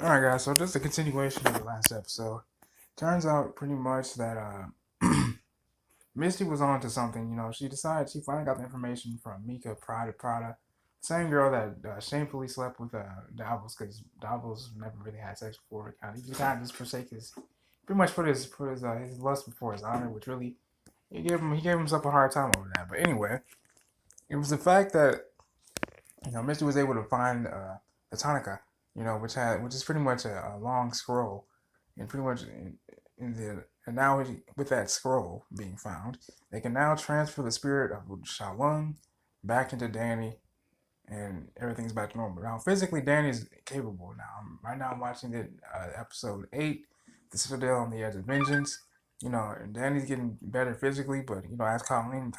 Alright, guys, so just a continuation of the last episode. Turns out pretty much that Misty was on to something. She decided she finally got the information from Mika Prada, same girl that shamefully slept with Davos because Davos never really had sex before. He just kind of just forsake his, pretty much put his lust before his honor, which really he gave himself a hard time over that. But anyway, it was the fact that Misty was able to find the Tonica, which is pretty much a long scroll, and pretty much in the and now with that scroll being found, they can now transfer the spirit of Shalung back into Danny, and everything's back to normal. Now, physically, Danny's capable now. Right now, I'm watching episode 8, The Citadel on the Edge of Vengeance. And Danny's getting better physically, but as Colleen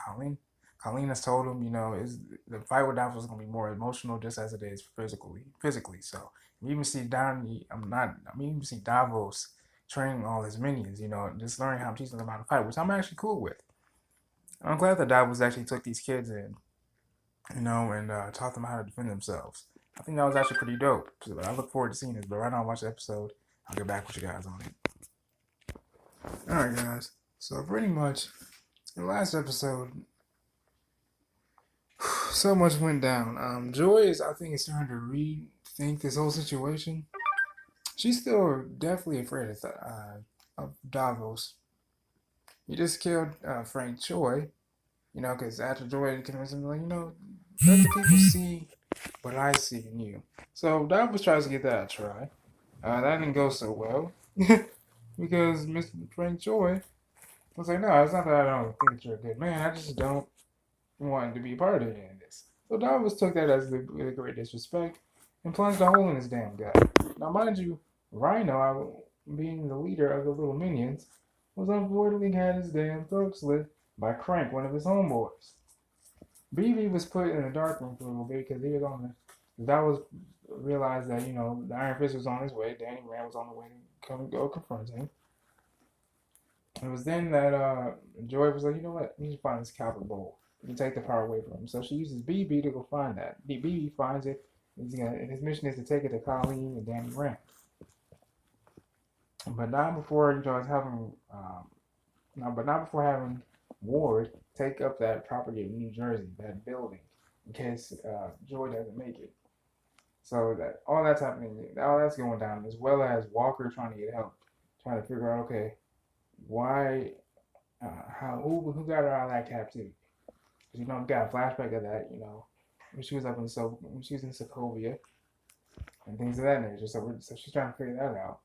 has told him, is the fight with Davos is gonna be more emotional, just as it is physically. So you even see you even see Davos training all his minions, just learning how to teach them how to fight, which I'm actually cool with. I'm glad that Davos actually took these kids in, and taught them how to defend themselves. I think that was actually pretty dope. So I look forward to seeing this. But right now, I'll watch the episode. I'll get back with you guys on it. All right, guys. So pretty much, in the last episode, so much went down. Joy I think, is starting to rethink this whole situation. She's still definitely afraid of Davos. He just killed Frank Choi, because after Joy convinced him, like, let the people see what I see in you. So Davos tries to get that a try. That didn't go so well because Mr. Frank Choi was like, no, it's not that I don't think you're a good man. I just don't want to be part of any of this. So Davos took that as the great disrespect and plunged a hole in his damn gut. Now, mind you, Rhino, being the leader of the little minions, was unfortunately had his damn throat slit by Crank, one of his homeboys. BB was put in the dark room for a little bit because he was on the. That was realized that the Iron Fist was on his way. Danny Rand was on the way to come go confront him. It was then that Joy was like, you know what? We should find this copper bowl. We can take the power away from him. So she uses BB to go find that. BB finds it. And his mission is to take it to Colleen and Danny Rand. But not before having Ward take up that property in New Jersey, that building, in case Joy doesn't make it. So that all that's happening, all that's going down, as well as Walker trying to get help, trying to figure out, okay, why, who got her out of that captivity? Because we got a flashback of that, when she was when she was in Sokovia and things of that nature. So she's trying to figure that out.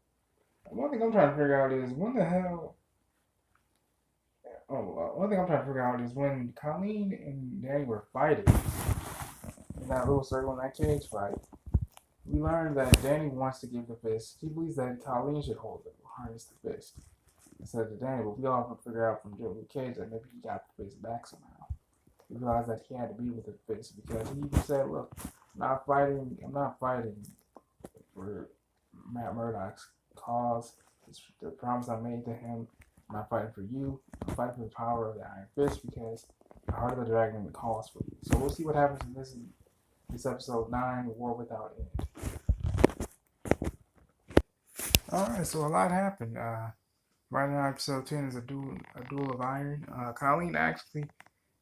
One thing I'm trying to figure out is when the hell. Oh, one thing I'm trying to figure out is when Colleen and Danny were fighting in that little circle in that cage fight. We learned that Danny wants to give the fist. He believes that Colleen should harness the fist instead of Danny. But we all have to figure out from Joe Cage that maybe he got the fist back somehow. We realized that he had to be with the fist because he even said, "Look, I'm not fighting for Matt Murdock's cause. It's the promise I made to him. I'm not fighting for you. I'm fighting for the power of the Iron Fist because the heart of the dragon calls for you." So we'll see what happens in this episode 9, War Without End. All right, so a lot happened. Right now, episode 10 is a duel of iron. Colleen actually,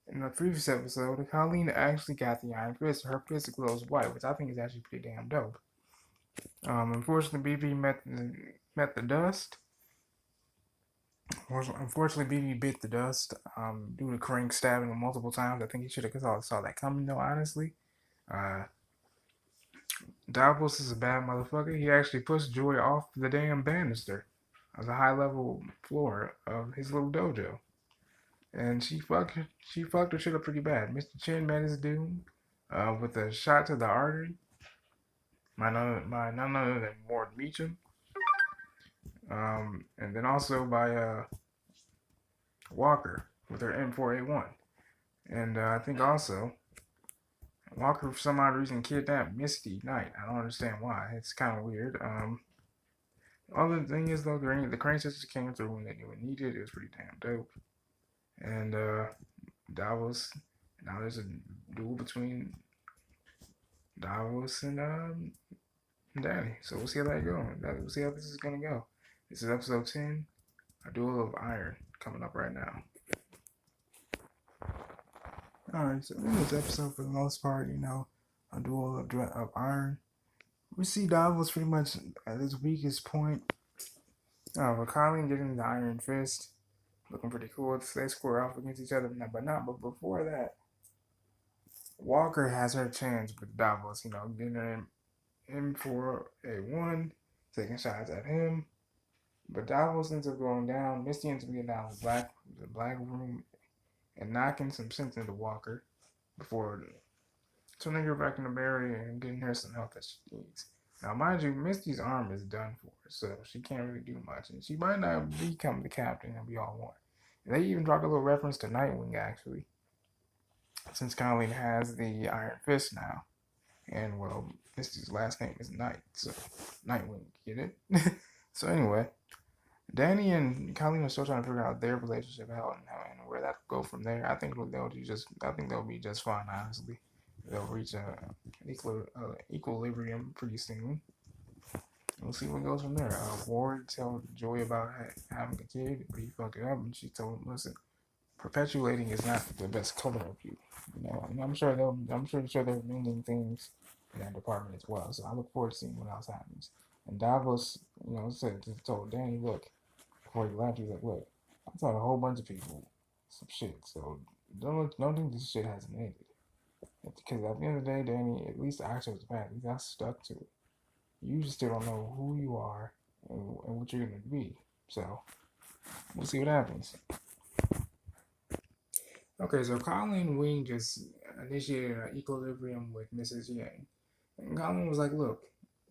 in the previous episode, Colleen actually got the Iron Fist. Her fist glows white, which I think is actually pretty damn dope. Unfortunately, BB met the dust. Unfortunately, BB bit the dust due to Crank stabbing him multiple times. I think he should have saw that coming, though, honestly. Uh, Davos is a bad motherfucker. He actually pushed Joy off the damn banister of the high level floor of his little dojo. And she fucked her shit up pretty bad. Mr. Chin met his doom with a shot to the artery by none other than Ward Meacham. And then also by Walker with her M4A1. And I think also Walker, for some odd reason, kidnapped Misty Knight. I don't understand why. It's kind of weird. Other thing is, though, the Crane Sisters came through when they needed. It was pretty damn dope. And Davos, now there's a duel between Davos and Danny. So we'll see how that goes. We'll see how this is gonna go. This is episode 10, a duel of iron, coming up right now. Alright, so in this episode, for the most part, a duel of iron. We see Davos pretty much at his weakest point. With Colleen getting the Iron Fist, looking pretty cool. They square off against each other, but before that, Walker has her chance with Davos, getting him for a one, taking shots at him. But Davos ends up going down. Misty ends up getting down the black room and knocking some sense into Walker before turning her back in the barrier and getting her some help that she needs. Now, mind you, Misty's arm is done for, so she can't really do much, and she might not become the captain that we all want. And they even dropped a little reference to Nightwing, actually, since Colleen has the Iron Fist now. And, well, Misty's last name is Night, so Nightwing, get it? So, anyway, Danny and Colleen are still trying to figure out their relationship out and where that will go from there. I think they'll be just fine, honestly. They'll reach an equilibrium pretty soon. We'll see what goes from there. Ward told Joy about having a kid, but he fucked it up, and she told him, "Listen, perpetuating is not the best color of you." And I'm sure they're mending things in that department as well. So I look forward to seeing what else happens. And Davos, told Danny, look, before he left, he's like, look, I told a whole bunch of people some shit, so don't think this shit hasn't ended. Because at the end of the day, Danny, at least the action was bad. He got stuck to it. You just still don't know who you are and what you're going to be. So, we'll see what happens. Okay, so Colleen Wing just initiated an equilibrium with Mrs. Yang. And Colleen was like, look,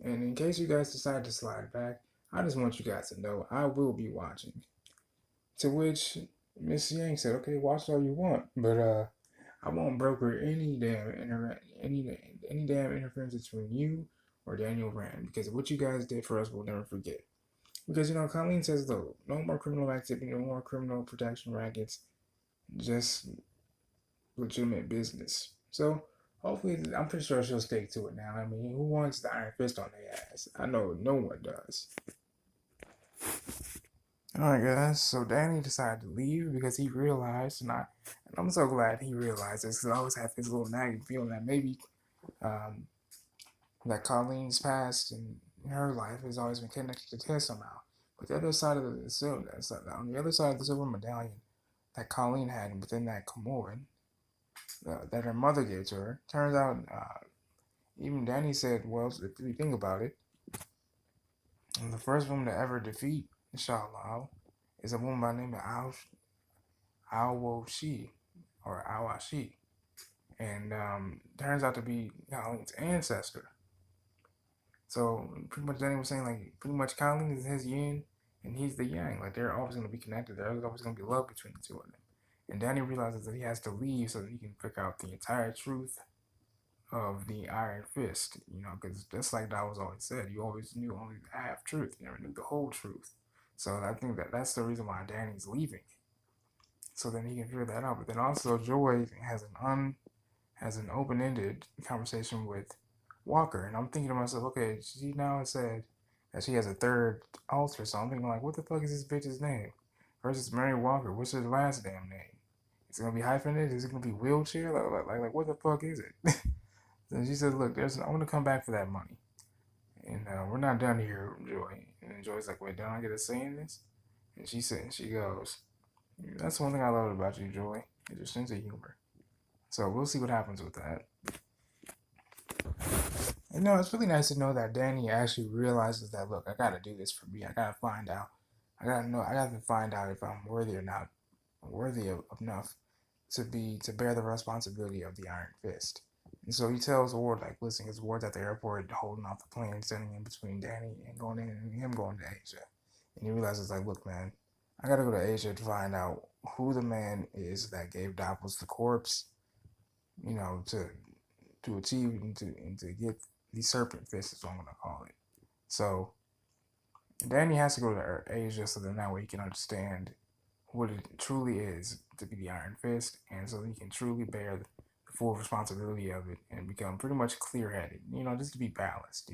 and in case you guys decide to slide back, I just want you guys to know I will be watching. To which Miss Yang said, okay, watch all you want, but I won't broker any damn interference between you or Daniel Rand, because what you guys did for us we'll never forget. Because Colleen says though, no more criminal activity, no more criminal protection rackets, just legitimate business. So hopefully, I'm pretty sure she'll stick to it now. I mean, who wants the Iron Fist on their ass? I know no one does. Alright guys, so Danny decided to leave because he realized, and I'm so glad he realized this, because I always have this little nagging feeling that maybe that Colleen's past and her life has always been connected to his somehow. But the other side of the silver, on the other side of the silver medallion that Colleen had within that Comoran, that her mother gave to her, turns out, even Danny said, well, if you think about it, the first woman to ever defeat Inshallah is a woman by the name of Awashi, or Awashi, and turns out to be Colleen's ancestor. So pretty much Danny was saying, like, pretty much Colleen is his yin and he's the yang. Like, they're always going to be connected. There's always going to be love between the two of them. And Danny realizes that he has to leave so that he can pick out the entire truth of the Iron Fist, because just like Davos always said, you always knew only the half truth, you never knew the whole truth. So I think that's the reason why Danny's leaving, so then he can figure that out. But then also Joy has an open-ended conversation with Walker, and I'm thinking to myself, okay, she now said that she has a third alter, so I'm thinking like, what the fuck is this bitch's name? Versus Mary Walker, what's her last damn name? Is it gonna be hyphenated? Is it gonna be wheelchair? Like what the fuck is it? Then she said, look, I'm going to come back for that money. And we're not done here, Joy. And then Joy's like, wait, don't I get a say in this? And she goes, that's one thing I love about you, Joy, is your sense of humor. So we'll see what happens with that. And it's really nice to know that Danny actually realizes that, look, I got to do this for me. I got to find out. I got to find out if I'm worthy or not, worthy of enough to bear the responsibility of the Iron Fist. And so he tells Ward, like, listen, his Ward's at the airport holding off the plane, standing in between Danny and him going to Asia. And he realizes, like, look, man, I gotta go to Asia to find out who the man is that gave Davos the corpse, to achieve and to get the Serpent Fist is what I'm gonna call it. So Danny has to go to Asia so then that way he can understand what it truly is to be the Iron Fist, and so he can truly bear the full responsibility of it and become pretty much clear-headed, just to be balanced,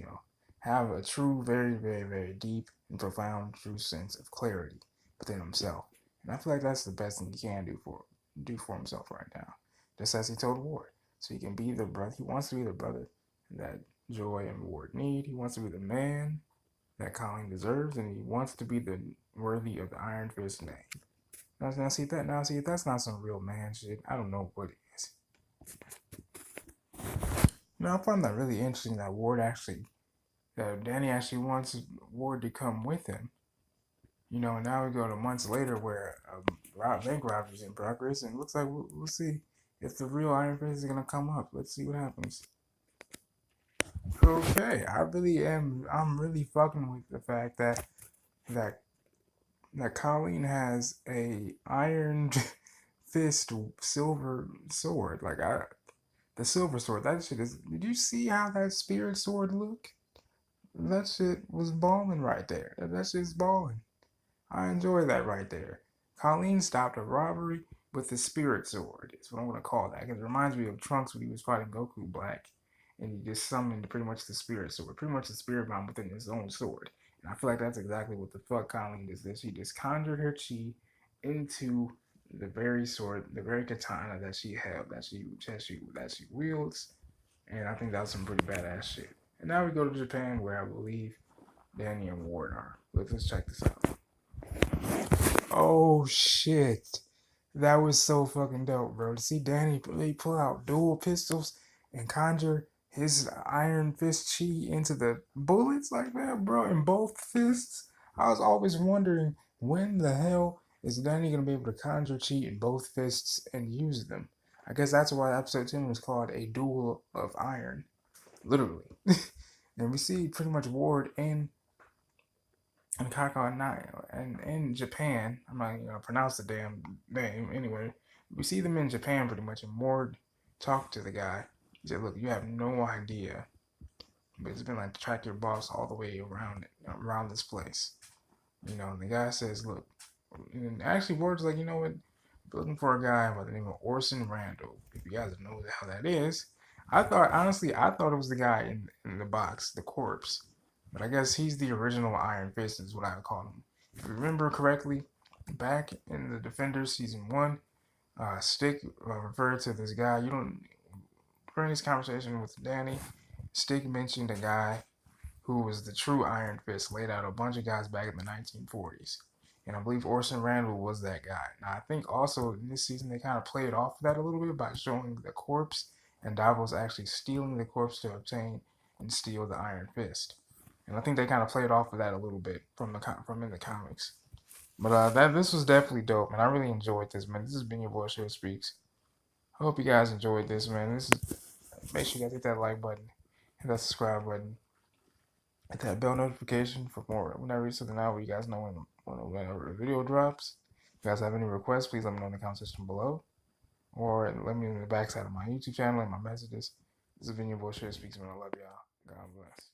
have a true, very, very, very deep and profound, true sense of clarity within himself. And I feel like that's the best thing he can do for himself right now. Just as he told Ward. So he can be the brother. He wants to be the brother that Joy and Ward need. He wants to be the man that Colleen deserves, and he wants to be the worthy of the Iron Fist name. Now see that. Now see, if that's not some real man shit, I don't know what it is. Now I find that really interesting that Danny actually wants Ward to come with him. Now we go to months later where bank robbery is in progress, and it looks like we'll see if the real Iron Fist is gonna come up. Let's see what happens. Okay, I really am. I'm really fucking with the fact that that Colleen has a iron fist silver sword. The silver sword. That shit is. Did you see how that spirit sword look? That shit was balling right there. That shit's balling. I enjoy that right there. Colleen stopped a robbery with the spirit sword. Is what I'm gonna call that. Because it reminds me of Trunks when he was fighting Goku Black, and he just summoned pretty much the spirit sword, pretty much the spirit bomb within his own sword. And I feel like that's exactly what the fuck Colleen does. This she just conjured her chi into the very sword, the very katana that she held, that she wields, and I think that was some pretty badass shit. And now we go to Japan, where I believe Danny and Ward are. Let's check this out. Oh shit. That was so fucking dope, bro. To see Danny really pull out dual pistols and conjure his iron fist chi into the bullets like that, bro, in both fists. I was always wondering when the hell is Danny gonna be able to conjure chi in both fists and use them. I guess that's why episode 10 was called A Duel of Iron. Literally. And we see pretty much Ward and Kaka and in Japan. I'm not gonna pronounce the damn name anyway. We see them in Japan pretty much, and Ward talked to the guy. He said, "Look, you have no idea, but it's been like track your boss all the way around this place." And the guy says, "Look," and actually Ward's like, "You know what? Looking for a guy by the name of Orson Randall. If you guys know how that is." I thought it was the guy in the box, the corpse. But I guess he's the original Iron Fist, is what I would call him. If you remember correctly, back in the Defenders season 1, Stick referred to this guy. During this conversation with Danny, Stick mentioned a guy who was the true Iron Fist, laid out a bunch of guys back in the 1940s. And I believe Orson Randall was that guy. Now, I think also in this season they kind of played off that a little bit by showing the corpse and Davos actually stealing the corpse to obtain and steal the Iron Fist. And I think they kind of played off of that a little bit from in the comics. But this was definitely dope, man. I really enjoyed this, man. This has been your boy Show Speaks. I hope you guys enjoyed this, man. Make sure you guys hit that like button, hit that subscribe button, hit that bell notification for more. Whenever you see something out, you guys know whenever a video drops. If you guys have any requests, please let me know in the comment section below, or let me know in the backside of my YouTube channel and my messages. This has been your boy Show Speaks, man. I love y'all. God bless.